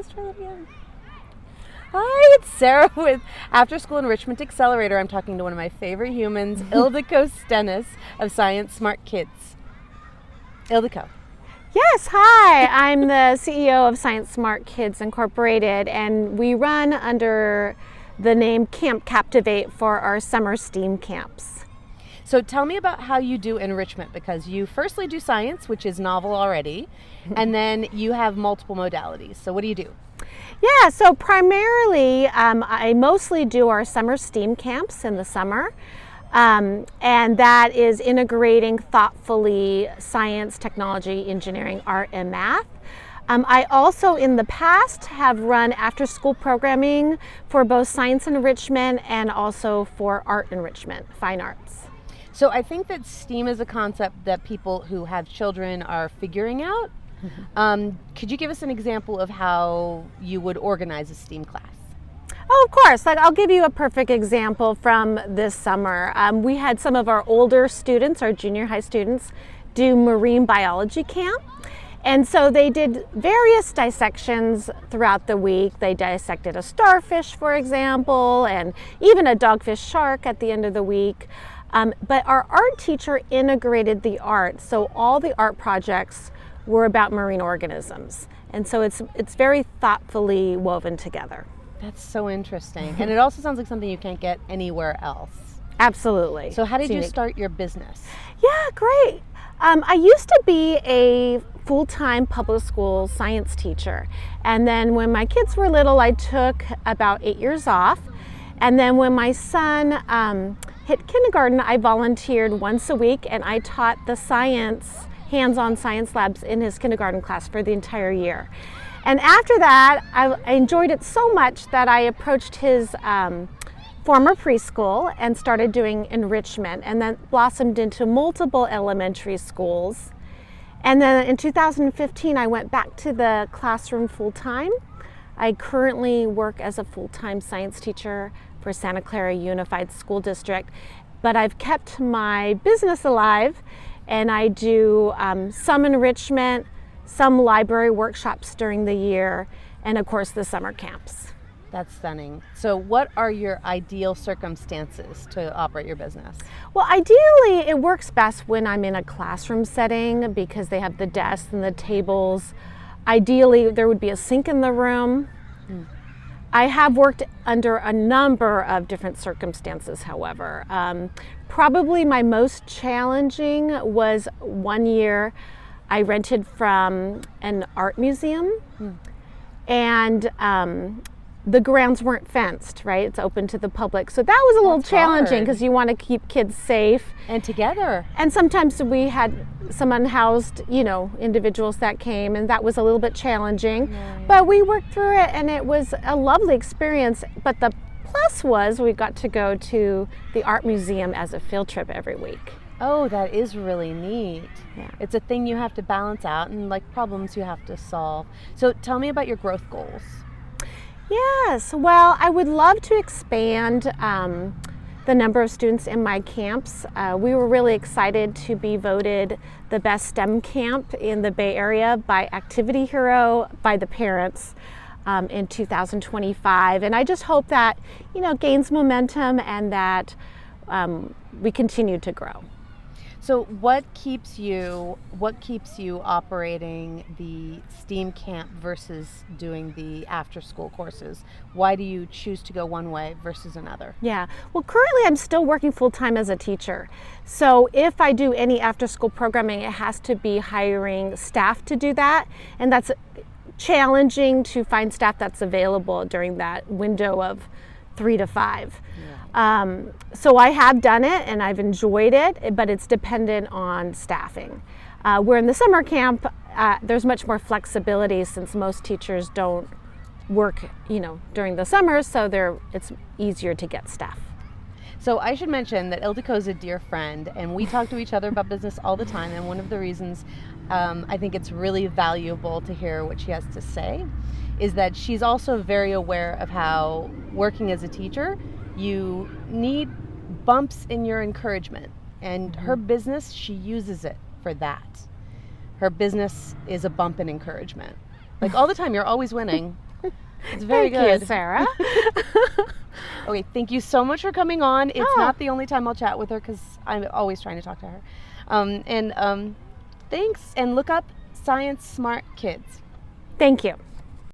Let's try that again. Hi, it's Sarah with After School Enrichment Accelerator. I'm talking to one of my favorite humans, Ildiko Stennis of Science Smart Kids. Ildiko. Yes, hi. I'm the CEO of Science Smart Kids Incorporated, and we run under the name Camp Captivate for our summer STEAM camps. So tell me about how you do enrichment, because you firstly do science, which is novel already, and then you have multiple modalities. So what do you do? Yeah, so primarily I mostly do our summer STEAM camps in the summer, and that is integrating thoughtfully science, technology, engineering, art, and math. I also in the past have run after school programming for both science enrichment and also for art enrichment, fine arts. So I think that STEAM is a concept that people who have children are figuring out. Could you give us an example of how you would organize a STEAM class? Oh, of course. I'll give you a perfect example from this summer. We had some of our older students, our junior high students, do marine biology camp. And so they did various dissections throughout the week. They dissected a starfish, for example, and even a dogfish shark at the end of the week. But our art teacher integrated the art, so all the art projects were about marine organisms. And so it's very thoughtfully woven together. That's so interesting. And it also sounds like something you can't get anywhere else. Absolutely. So how did you start your business? Yeah, great. I used to be a full-time public school science teacher. And then when my kids were little, I took about 8 years off. And then when my son hit kindergarten, I volunteered once a week and I taught the hands-on science labs in his kindergarten class for the entire year. And after that, I enjoyed it so much that I approached his former preschool and started doing enrichment, and that blossomed into multiple elementary schools. And then in 2015, I went back to the classroom full-time. I currently work as a full-time science teacher for Santa Clara Unified School District, but I've kept my business alive, and I do some enrichment, some library workshops during the year, and of course the summer camps. That's stunning. So what are your ideal circumstances to operate your business? Well, ideally it works best when I'm in a classroom setting because they have the desks and the tables. Ideally there would be a sink in the room. I have worked under a number of different circumstances, however. Probably my most challenging was one year I rented from an art museum, and the grounds weren't fenced, right? It's open to the public. So that was a little challenging because you want to keep kids safe. And together. And sometimes we had some unhoused, individuals that came, and that was a little bit challenging. Right. But we worked through it, and it was a lovely experience. But the plus was we got to go to the art museum as a field trip every week. Oh, that is really neat. Yeah. It's a thing you have to balance out and like problems you have to solve. So tell me about your growth goals. Yes, well, I would love to expand the number of students in my camps. We were really excited to be voted the best STEM camp in the Bay Area by Activity Hero, by the parents in 2025. And I just hope that, gains momentum and that we continue to grow. So what keeps you operating the STEAM camp versus doing the after school courses? Why do you choose to go one way versus another? Yeah, well, currently I'm still working full-time as a teacher. So if I do any after school programming, it has to be hiring staff to do that. And that's challenging to find staff that's available during that window of 3 to 5. Yeah. So I have done it and I've enjoyed it, but it's dependent on staffing. Where in the summer camp, there's much more flexibility since most teachers don't work, during the summer, so it's easier to get staff. So I should mention that Ildiko is a dear friend, and we talk to each other about business all the time, and one of the reasons I think it's really valuable to hear what she has to say is that she's also very aware of how working as a teacher, you need bumps in your encouragement, and her business, she uses it for that. Her business is a bump in encouragement. Like all the time, you're always winning, It's very Thank good. you, Sarah. Okay, thank you so much for coming on. It's Oh. not the only time I'll chat with her because I'm always trying to talk to her. Thanks, and look up Science Smart Kids. Thank you.